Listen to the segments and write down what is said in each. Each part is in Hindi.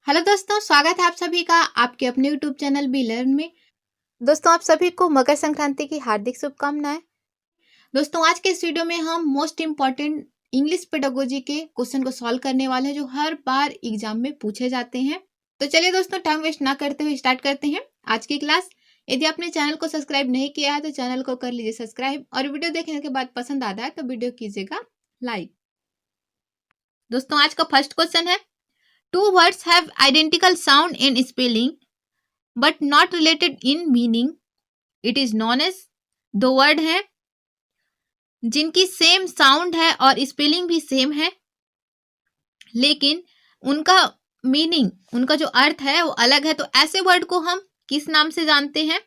हेलो दोस्तों, स्वागत है आप सभी का आपके अपने यूट्यूब चैनल बी लर्न में। दोस्तों, आप सभी को मकर संक्रांति की हार्दिक शुभकामनाएं। दोस्तों, आज के इस वीडियो में हम मोस्ट इम्पॉर्टेंट इंग्लिश पेडागोजी के क्वेश्चन को सॉल्व करने वाले हैं जो हर बार एग्जाम में पूछे जाते हैं। तो चलिए दोस्तों, टाइम वेस्ट ना करते हुए स्टार्ट करते हैं आज की क्लास। यदि आपने चैनल को सब्सक्राइब नहीं किया है तो चैनल को कर लीजिए सब्सक्राइब, और वीडियो देखने के बाद पसंद आता है तो वीडियो कीजिएगा लाइक। दोस्तों, आज का फर्स्ट क्वेश्चन है, two words have identical sound in spelling but not related in meaning. It is known as। दो वर्ड हैं जिनकी सेम साउंड है और स्पेलिंग भी सेम है, लेकिन उनका मीनिंग, उनका जो अर्थ है वो अलग है। तो ऐसे वर्ड को हम किस नाम से जानते हैं?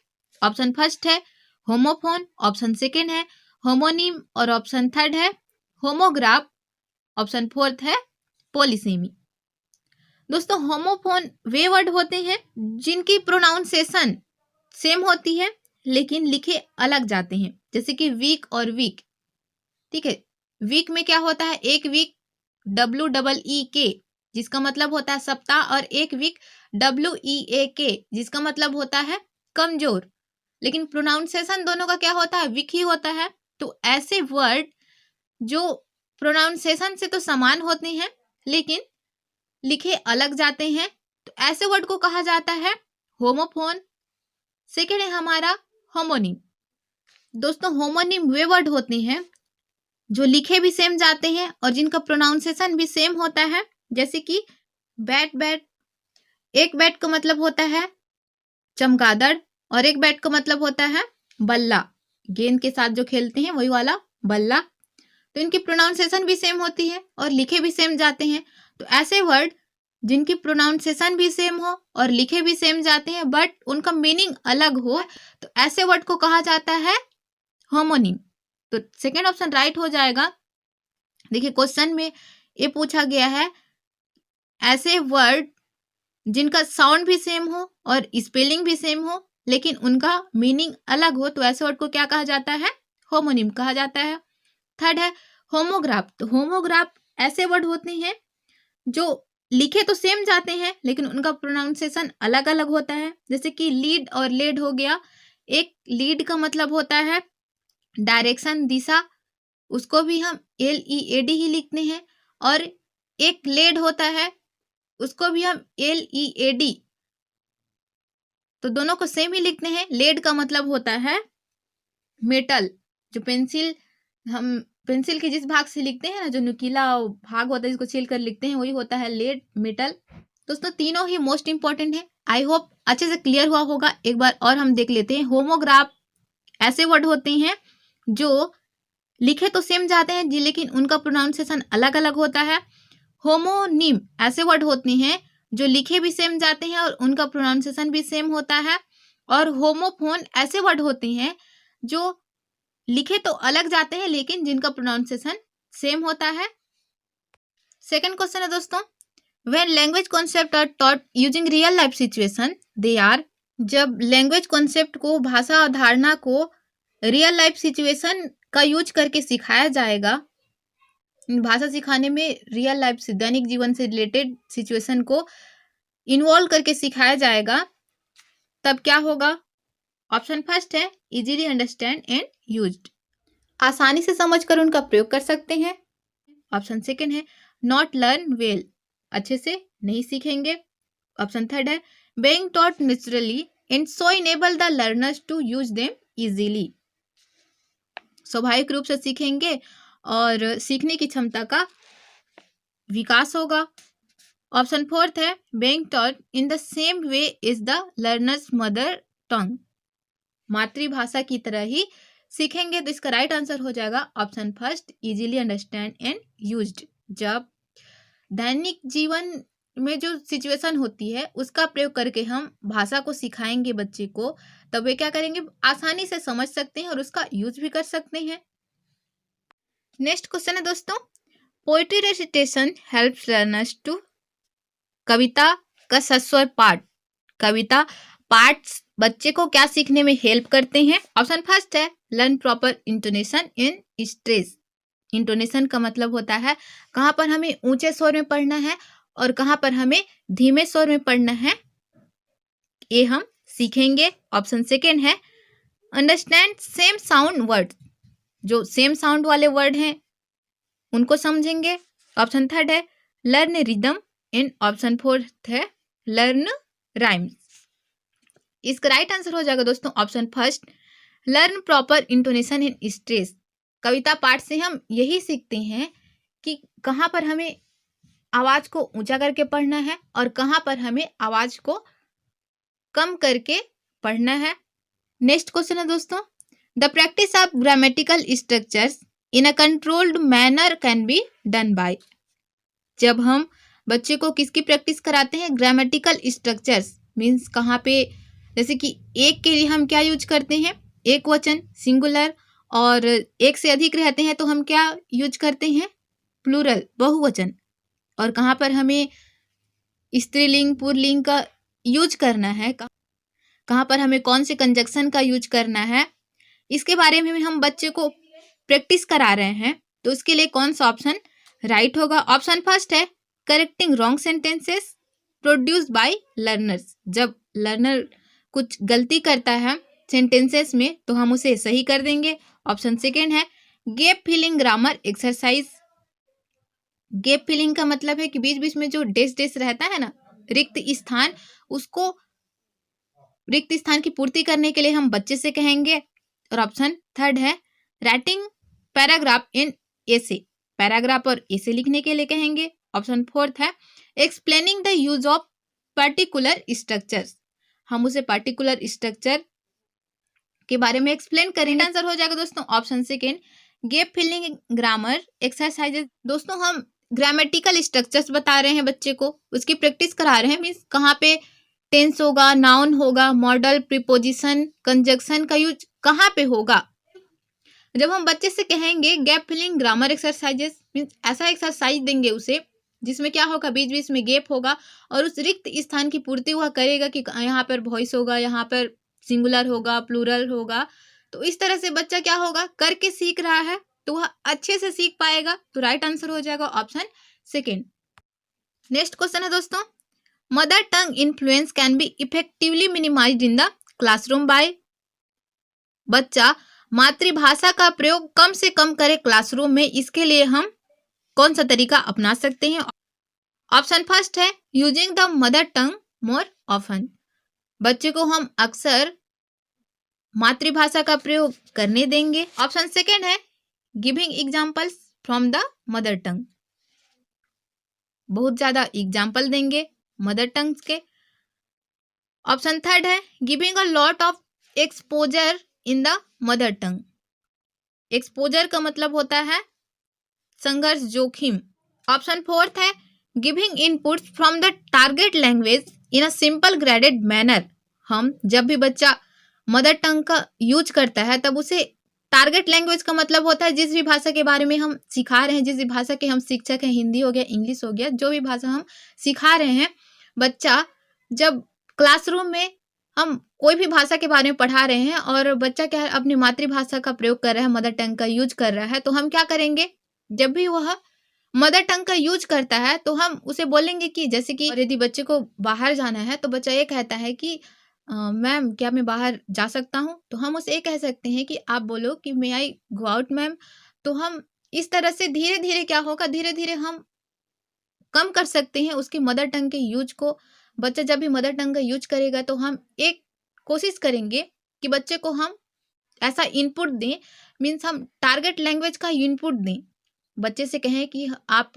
ऑप्शन फर्स्ट है होमोफोन, ऑप्शन सेकेंड है होमोनिम, और ऑप्शन थर्ड है होमोग्राफ, ऑप्शन फोर्थ है पॉलीसेमी। दोस्तों, होमोफोन वे वर्ड होते हैं जिनकी प्रोनाउंसिएशन सेम होती है लेकिन लिखे अलग जाते हैं, जैसे कि वीक और वीक। ठीक है, वीक में क्या होता है, एक वीक WEEK जिसका मतलब होता है सप्ताह, और एक वीक WEAK जिसका मतलब होता है कमजोर, लेकिन प्रोनाउंसिएशन दोनों का क्या होता है, वीक ही होता है। तो ऐसे वर्ड जो प्रोनाउंसिएशन से तो समान होते हैं लेकिन लिखे अलग जाते हैं, तो ऐसे वर्ड को कहा जाता है होमोफोन। सेकेंड है हमारा होमोनिम। दोस्तों, होमोनिम वे वर्ड होते हैं जो लिखे भी सेम जाते हैं और जिनका प्रोनाउंसिएशन भी सेम होता है, जैसे कि बैट बैट। एक बैट का मतलब होता है चमगादड़ और एक बैट का मतलब होता है बल्ला, गेंद के साथ जो खेलते हैं वही वाला बल्ला। तो इनकी प्रोनाउंसिएशन भी सेम होती है और लिखे भी सेम जाते हैं। तो ऐसे वर्ड जिनकी प्रोनाउंसिएशन भी सेम हो और लिखे भी सेम जाते हैं बट उनका मीनिंग अलग हो, तो ऐसे वर्ड को कहा जाता है होमोनिम। तो सेकेंड ऑप्शन राइट हो जाएगा। देखिए, क्वेश्चन में ये पूछा गया है ऐसे वर्ड जिनका साउंड भी सेम हो और स्पेलिंग भी सेम हो लेकिन उनका मीनिंग अलग हो, तो ऐसे वर्ड को क्या कहा जाता है, होमोनिम कहा जाता है। थर्ड है होमोग्राफ। तो होमोग्राफ ऐसे वर्ड होते हैं जो लिखे तो सेम जाते हैं लेकिन उनका प्रोनाउंसिएशन अलग अलग होता है, जैसे कि लीड और लेड हो गया। एक लीड का मतलब होता है डायरेक्शन, दिशा, उसको भी हम LEAD ही लिखते हैं, और एक लेड होता है उसको भी हम LEAD, तो दोनों को सेम ही लिखते हैं। लेड का मतलब होता है मेटल, जो पेंसिल, हम पेंसिल के जिस भाग से लिखते हैं ना, जो नुकीला भाग होता है जिसको छील कर लिखते हैं, वही होता है लेड, मेटल। दोस्तों, तीनों ही मोस्ट इंपॉर्टेंट है। आई होप अच्छे से क्लियर हुआ होगा। एक बार और हम देख लेते हैं। होमोग्राफ ऐसे वर्ड होते हैं जो लिखे तो सेम जाते हैं जी लेकिन उनका प्रोनाउंसिएशन अलग अलग होता है। होमोनिम ऐसे वर्ड होते हैं जो लिखे भी सेम जाते हैं और उनका प्रोनाउंसिएशन भी सेम होता है। और होमोफोन ऐसे वर्ड होते हैं जो लिखे तो अलग जाते हैं लेकिन जिनका प्रोनाउंसिएशन सेम होता है। सेकंड क्वेश्चन है दोस्तों, when language concept are taught using real life situation they are. जब लैंग्वेज कॉन्सेप्ट को, भाषा अवधारणा को रियल लाइफ सिचुएशन का यूज करके सिखाया जाएगा, भाषा सिखाने में रियल लाइफ से, दैनिक जीवन से रिलेटेड सिचुएशन को इन्वॉल्व करके सिखाया जाएगा, तब क्या होगा? ऑप्शन फर्स्ट है इजीली अंडरस्टैंड एंड यूज्ड, आसानी से समझकर उनका प्रयोग कर सकते हैं। ऑप्शन सेकंड है नॉट लर्न वेल, अच्छे से नहीं सीखेंगे। ऑप्शन थर्ड है being taught naturally and so enable the learners to use them easily, स्वाभाविक रूप से सीखेंगे और सीखने की क्षमता का विकास होगा। ऑप्शन फोर्थ है being taught in the same way is the learner's mother tongue, मातृभाषा की तरह ही सीखेंगे। तो इसका राइट आंसर हो जाएगा option first easily understand and used. जब दैनिक जीवन में जो सिचुएशन होती है उसका प्रयोग करके हम भाषा को सिखाएंगे बच्चे को, तब वे क्या करेंगे, आसानी से समझ सकते हैं और उसका यूज भी कर सकते हैं। नेक्स्ट क्वेश्चन है दोस्तों, poetry recitation helps learners to. कविता का सस्वर पाठ, कविता पार्ट्स बच्चे को क्या सीखने में हेल्प करते हैं? ऑप्शन फर्स्ट है लर्न प्रॉपर इंटोनेशन इन स्ट्रेस। इंटोनेशन का मतलब होता है कहाँ पर हमें ऊंचे स्वर में पढ़ना है और कहाँ पर हमें धीमे स्वर में पढ़ना है, ये हम सीखेंगे। ऑप्शन सेकेंड है अंडरस्टैंड सेम साउंड वर्ड, जो सेम साउंड वाले वर्ड हैं उनको समझेंगे। ऑप्शन थर्ड है learn rhythm and option fourth है लर्न राइम्स। इसका राइट आंसर हो जाएगा दोस्तों option first, learn proper intonation and stress. कविता पाठ से हम यही सीखते हैं कि कहाँ पर हमें आवाज को ऊंचा करके पढ़ना है और कहाँ पर हमें आवाज को कम करके पढ़ना है। नेक्स्ट क्वेश्चन है दोस्तों, the practice of grammatical structures in a controlled manner can be done by. जब हम बच्चे को किसकी प्रैक्टिस कराते हैं, ग्रामेटिकल स्ट्रक्चर्स मीन्स कहाँ पे, जैसे कि एक के लिए हम क्या यूज करते हैं, एक वचन सिंगुलर, और एक से अधिक रहते हैं तो हम क्या यूज करते हैं, प्लूरल बहुवचन, और कहाँ पर हमें स्त्रीलिंग पुल्लिंग का यूज करना है, कहाँ पर हमें कौन से कंजक्शन का यूज करना है, इसके बारे में हम बच्चे को प्रैक्टिस करा रहे हैं। तो उसके लिए कौन सा ऑप्शन राइट होगा, ऑप्शन फर्स्ट है correcting wrong sentences produced by learners. जब लर्नर कुछ गलती करता है सेंटेंसेस में तो हम उसे सही कर देंगे। ऑप्शन सेकेंड है gap filling grammar exercise. Gap filling का मतलब है कि बीच बीच में जो डेस डेस रहता है ना, रिक्त स्थान, उसको रिक्त स्थान की पूर्ति करने के लिए हम बच्चे से कहेंगे। और ऑप्शन थर्ड है writing paragraph in essay, paragraph और एसे लिखने के लिए कहेंगे। ऑप्शन फोर्थ है explaining the use of particular structures, हम उसे पर्टिकुलर स्ट्रक्चर के बारे में एक्सप्लेन करेंगे। आंसर हो जाएगा दोस्तों option second gap filling grammar exercises. दोस्तों हम ग्रामेटिकल स्ट्रक्चर्स बता रहे हैं बच्चे को, उसकी प्रैक्टिस करा रहे हैं, मीन्स कहाँ पे टेंस होगा, नाउन होगा, मॉडल, प्रीपोजिशन, कंजक्शन का यूज कहाँ पे होगा। जब हम बच्चे से कहेंगे gap filling grammar exercises means ऐसा एक्सरसाइज देंगे उसे जिसमें क्या होगा, बीच बीच में गैप होगा और उस रिक्त स्थान की पूर्ति वह करेगा कि यहाँ पर वॉइस होगा, यहाँ पर सिंगुलर होगा, प्लूरल होगा। तो इस तरह से बच्चा क्या होगा, करके सीख रहा है तो वह अच्छे से सीख पाएगा। तो राइट आंसर हो जाएगा ऑप्शन सेकेंड। नेक्स्ट क्वेश्चन है दोस्तों, mother tongue influence can be effectively minimised in the classroom by. बच्चा मातृभाषा का प्रयोग कम से कम करे क्लासरूम में, इसके लिए हम कौन सा तरीका अपना सकते हैं। ऑप्शन फर्स्ट है using the mother tongue more often, बच्चे को हम अक्सर मातृभाषा का प्रयोग करने देंगे। ऑप्शन सेकेंड है giving examples from the mother tongue, बहुत ज्यादा एग्जाम्पल देंगे मदर टंग के। ऑप्शन थर्ड है giving a lot of exposure in the mother tongue, exposure का मतलब होता है संघर्ष जोखिम। ऑप्शन फोर्थ है giving inputs from the target language in a simple graded manner, हम जब भी बच्चा मदर टंग का यूज करता है तब उसे टारगेट लैंग्वेज का मतलब होता है जिस भी भाषा के बारे में हम सिखा रहे हैं, जिस भी भाषा के हम शिक्षक हैं, हिंदी हो गया, इंग्लिश हो गया, जो भी भाषा हम सिखा रहे हैं, बच्चा जब क्लासरूम में हम कोई भी भाषा के बारे में पढ़ा रहे हैं और बच्चा क्या है अपनी मातृभाषा का प्रयोग कर रहा है, मदर टंग का यूज कर रहा है, तो हम क्या करेंगे, जब भी वह मदर टंग का यूज करता है तो हम उसे बोलेंगे कि जैसे कि यदि बच्चे को बाहर जाना है तो बच्चा ये कहता है कि मैम क्या मैं बाहर जा सकता हूँ, तो हम उसे ये कह सकते हैं कि आप बोलो कि मे आई गो आउट मैम। तो हम इस तरह से धीरे धीरे क्या होगा, धीरे धीरे हम कम कर सकते हैं उसकी मदर टंग के यूज को। बच्चा जब भी मदर टंग का यूज करेगा तो हम एक कोशिश करेंगे कि बच्चे को हम ऐसा इनपुट दें, मीन्स हम टारगेट लैंग्वेज का इनपुट दें, बच्चे से कहें कि आप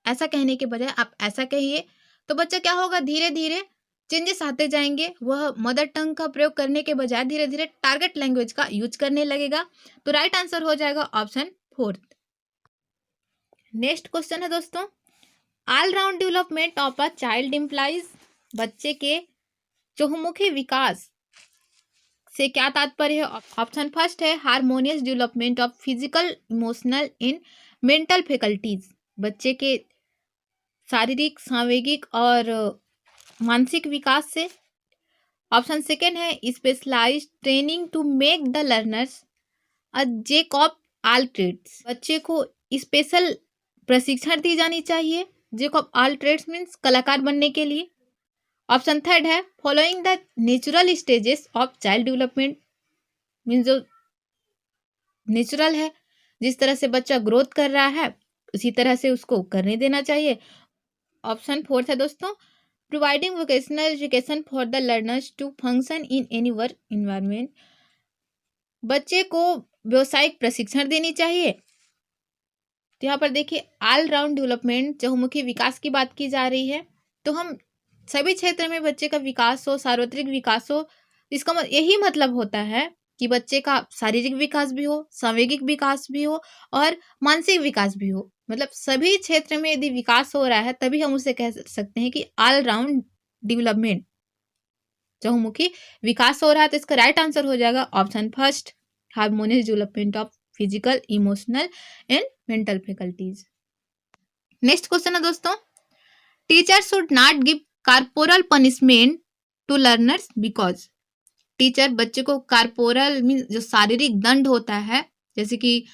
ऐसा कहने के बजाय आप ऐसा कहिए, तो बच्चा क्या होगा, धीरे धीरे चेंजेस आते जाएंगे, वह मदर टंग का प्रयोग करने के बजाय धीरे धीरे टारगेट लैंग्वेज का यूज करने लगेगा। तो राइट आंसर हो जाएगा ऑप्शन फोर्थ। नेक्स्ट क्वेश्चन है दोस्तों, all round development of a child implies, बच्चे के चहुमुखी विकास से क्या तात्पर्य है। ऑप्शन फर्स्ट है harmonious development of physical emotional and mental faculties, बच्चे के शारीरिक सांवेगिक और मानसिक विकास से। ऑप्शन सेकेंड है specialised training to make the learners a jack of all trades, बच्चे को स्पेशल प्रशिक्षण दी जानी चाहिए jack of all trades means कलाकार बनने के लिए। ऑप्शन थर्ड है following the natural stages of child development means जो नेचुरल है, जिस तरह से बच्चा ग्रोथ कर रहा है उसी तरह से उसको करने देना चाहिए। ऑप्शन फोर्थ है दोस्तों providing vocational education for the learners to function in any work environment, बच्चे को व्यावसायिक प्रशिक्षण देनी चाहिए। तो यहाँ पर देखिए ऑल राउंड डेवलपमेंट चहुमुखी विकास की बात की जा रही है। तो हम सभी क्षेत्र में बच्चे का विकास हो, सार्वत्रिक विकास हो, इसका यही मतलब होता है कि बच्चे का शारीरिक विकास भी हो, सांवेगिक विकास भी हो और मानसिक विकास भी हो। मतलब सभी क्षेत्र में यदि विकास हो रहा है तभी हम उसे कह सकते हैं कि ऑल राउंड डेवलपमेंट चहुमुखी विकास हो रहा है। तो इसका राइट आंसर हो जाएगा option first harmonious development of physical, emotional and mental faculties. Next question है दोस्तों teacher should not give corporal punishment to learners because, teacher बच्चे को कॉर्पोरल मीन जो शारीरिक दंड होता है जैसे कि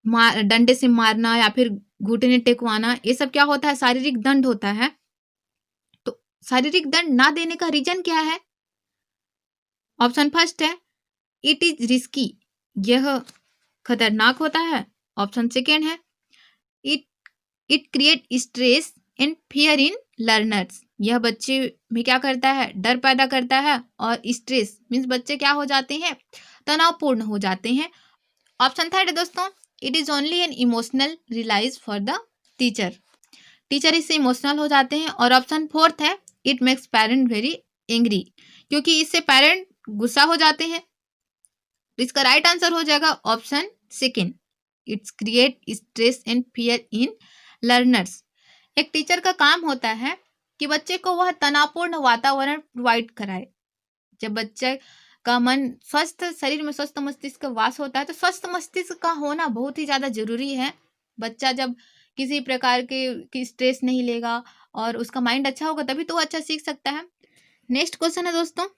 डंडे से मारना या फिर घुटने टेकवाना, ये सब क्या होता है शारीरिक दंड होता है। तो शारीरिक दंड ना देने का रीजन क्या है? ऑप्शन फर्स्ट है इट इज रिस्की, यह खतरनाक होता है। ऑप्शन सेकेंड है it create stress and fear in learners, यह बच्चे में क्या करता है डर पैदा करता है और स्ट्रेस मीन्स बच्चे क्या हो जाते हैं तनावपूर्ण हो जाते हैं। ऑप्शन थर्ड है दोस्तों it is only an emotional release for the teacher, teacher इससे इमोशनल हो जाते हैं। और ऑप्शन फोर्थ है it makes parent very angry, क्योंकि इससे पेरेंट गुस्सा हो जाते हैं। तो इसका राइट आंसर हो जाएगा option second it's create stress and fear in learners. एक टीचर का काम होता है कि बच्चे को वह तनावपूर्ण वातावरण प्रोवाइड कराए। जब बच्चे का मन स्वस्थ, शरीर में स्वस्थ मस्तिष्क का वास होता है तो स्वस्थ मस्तिष्क का होना बहुत ही ज्यादा जरूरी है। बच्चा जब किसी प्रकार की स्ट्रेस नहीं लेगा और उसका माइंड अच्छा होगा तभी तो वो अच्छा सीख सकता है। नेक्स्ट क्वेश्चन है दोस्तों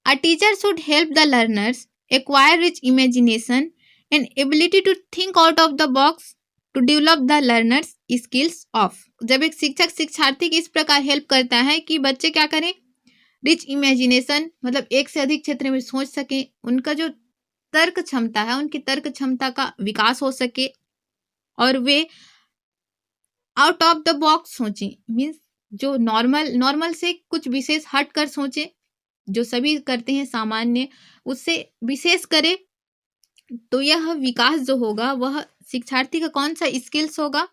a teacher should help the learners acquire rich imagination and ability to think out of the box to develop the learners skills of, जब एक शिक्षक शिक्षार्थी की इस प्रकार हेल्प करता है कि बच्चे क्या करें रिच इमेजिनेशन मतलब एक से अधिक क्षेत्र में सोच सके, उनका जो तर्क क्षमता है उनकी तर्क क्षमता का विकास हो सके और way out of the box सोचें मीन्स जो नॉर्मल से कुछ विशेष हट कर सोचे, जो सभी करते हैं सामान्य उससे विशेष करे। तो यह विकास जो होगा वह शिक्षार्थी का कौन सा स्किल्स होगा?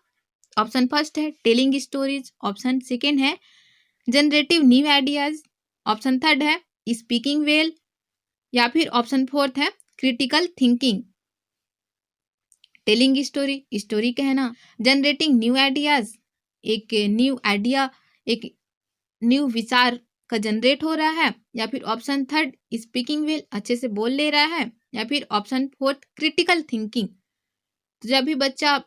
ऑप्शन फर्स्ट है टेलिंग स्टोरीज, ऑप्शन सेकेंड है generative new ideas, option third है स्पीकिंग वेल या फिर ऑप्शन फोर्थ है क्रिटिकल थिंकिंग। टेलिंग स्टोरी कहना, जनरेटिंग न्यू आइडियाज एक न्यू आइडिया एक न्यू विचार का जनरेट हो रहा है, या फिर ऑप्शन थर्ड स्पीकिंग वेल अच्छे से बोल ले रहा है, या फिर ऑप्शन फोर्थ क्रिटिकल थिंकिंग। तो जब भी बच्चा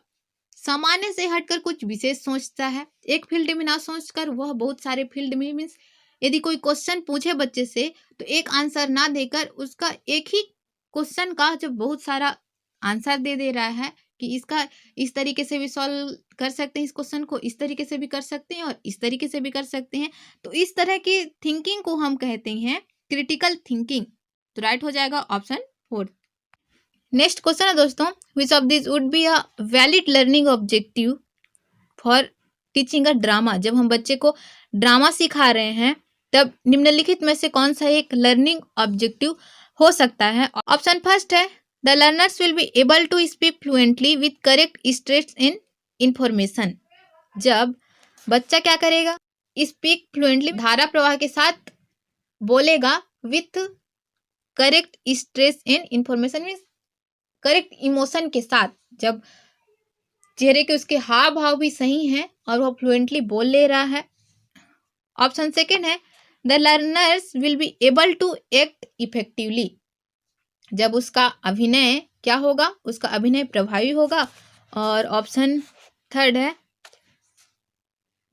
सामान्य से हटकर कुछ विशेष सोचता है, एक फील्ड में ना सोचकर वह बहुत सारे फील्ड में मीन्स यदि कोई क्वेश्चन पूछे बच्चे से तो एक आंसर ना देकर उसका एक ही क्वेश्चन का जब बहुत सारा आंसर दे रहा है कि इसका इस तरीके से भी सॉल्व कर सकते हैं, इस क्वेश्चन को इस तरीके से भी कर सकते हैं और इस तरीके से भी कर सकते हैं, तो इस तरह की थिंकिंग को हम कहते हैं क्रिटिकल थिंकिंग। तो राइट हो जाएगा ऑप्शन फोर्थ। नेक्स्ट क्वेश्चन है दोस्तों which of this would be a valid learning objective for teaching a drama, जब हम बच्चे को ड्रामा सिखा रहे हैं तब निम्नलिखित में से कौन सा एक लर्निंग ऑब्जेक्टिव हो सकता है? ऑप्शन फर्स्ट है the learners will be able to speak fluently with correct stress in information, जब बच्चा क्या करेगा स्पीक फ्लुएंटली धारा प्रवाह के साथ बोलेगा with correct stress in information means correct emotion के साथ, जब चेहरे के उसके हाव भाव भी सही हैं और वह फ्लुएंटली बोल ले रहा है। ऑप्शन सेकेंड है the learners will be able to act effectively, जब उसका अभिनय क्या होगा उसका अभिनय प्रभावी होगा। और ऑप्शन थर्ड है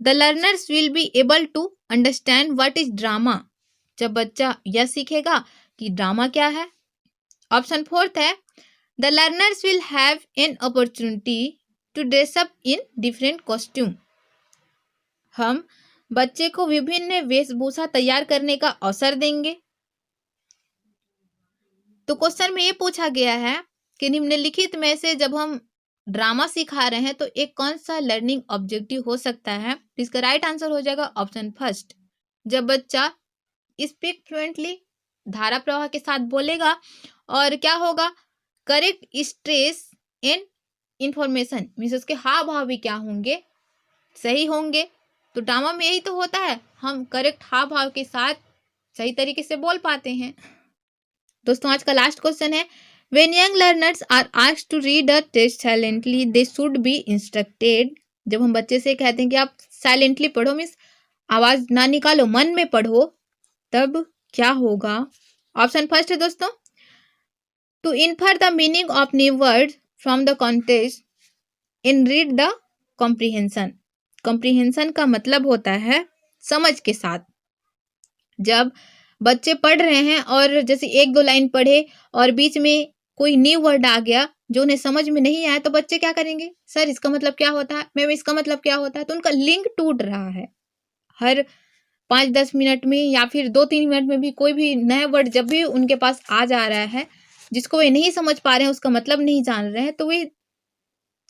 the learners will be able to understand what is drama, जब बच्चा यह सीखेगा कि ड्रामा क्या है। ऑप्शन फोर्थ है the learners will have an opportunity to dress up in different costume, हम बच्चे को विभिन्न वेशभूषा तैयार करने का अवसर देंगे। तो क्वेश्चन में ये पूछा गया है कि निम्नलिखित में से जब हम ड्रामा सिखा रहे हैं तो एक कौन सा लर्निंग ऑब्जेक्टिव हो सकता है। इसका राइट आंसर हो जाएगा ऑप्शन फर्स्ट। जब बच्चा स्पीक फ्लुएंटली, धारा प्रवाह के साथ बोलेगा, और क्या होगा, correct stress and information, means उसके हाव भाव भी क्या होंगे, सही होंगे। तो ड्रामा में यही तो होता है, हम करेक्ट हाव भाव के साथ सही तरीके से बोल पाते हैं। दोस्तों आज का लास्ट क्वेश्चन है, when young learners are asked to read a text silently they should be instructed. जब हम बच्चे से कहते हैं कि आप साइलेंटली पढ़ो, मीन्स आवाज ना निकालो, मन में पढ़ो, तब क्या होगा। ऑप्शन फर्स्ट है दोस्तों, to infer the meaning of new word from the context and read the comprehension. Comprehension का मतलब होता है समझ के साथ। जब बच्चे पढ़ रहे हैं और जैसे एक दो लाइन पढ़े और बीच में कोई न्यू वर्ड आ गया जो उन्हें समझ में नहीं आया, तो बच्चे क्या करेंगे, सर इसका मतलब क्या होता है, मैम इसका मतलब क्या होता है। तो उनका लिंक टूट रहा है। हर 5-10 मिनट में या फिर 2-3 मिनट में भी कोई भी नया वर्ड जब भी उनके पास आ जा रहा है जिसको वे नहीं समझ पा रहे हैं, उसका मतलब नहीं जान रहे हैं, तो वे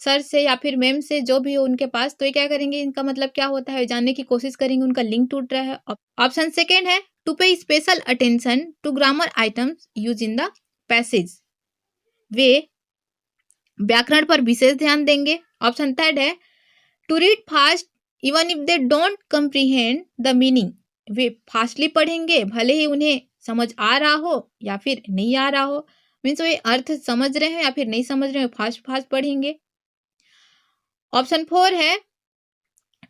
सर से या फिर मैम से जो भी हो उनके पास, तो ये क्या करेंगे, इनका मतलब क्या होता है जानने की कोशिश करेंगे, उनका लिंक टूट रहा है। ऑप्शन सेकेंड है, to pay special attention to grammar items used in the passage. वे व्याकरण पर विशेष ध्यान देंगे। ऑप्शन थर्ड है, to read fast even if they don't comprehend the meaning. वे फास्टली पढ़ेंगे भले ही उन्हें समझ आ रहा हो या फिर नहीं आ रहा हो, मीन्स वे अर्थ समझ रहे हैं या फिर नहीं समझ रहे हैं, फास्ट फास्ट पढ़ेंगे। ऑप्शन 4 है,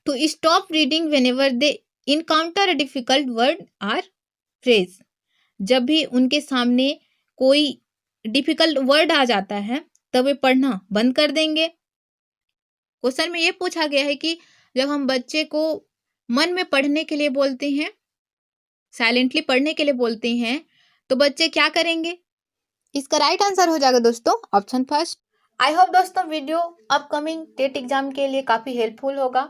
to stop reading whenever they encounter a difficult word or phrase. जब भी उनके सामने कोई डिफिकल्ट वर्ड आ जाता है तब वे पढ़ना बंद कर देंगे। क्वेश्चन में ये पूछा गया है कि जब हम बच्चे को मन में पढ़ने के लिए बोलते हैं, साइलेंटली पढ़ने के लिए बोलते हैं, तो बच्चे क्या करेंगे। इसका राइट आंसर हो जाएगा दोस्तों ऑप्शन फर्स्ट। आई होप दोस्तों वीडियो अपकमिंग टेट एग्जाम के लिए काफी हेल्पफुल होगा।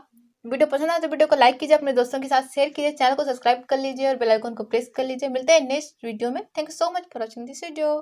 वीडियो पसंद आए तो वीडियो को लाइक कीजिए, अपने दोस्तों के साथ शेयर कीजिए, चैनल को सब्सक्राइब कर लीजिए और बेल आइकन को प्रेस कर लीजिए। मिलते हैं नेक्स्ट वीडियो में। Thank you so much for watching this video.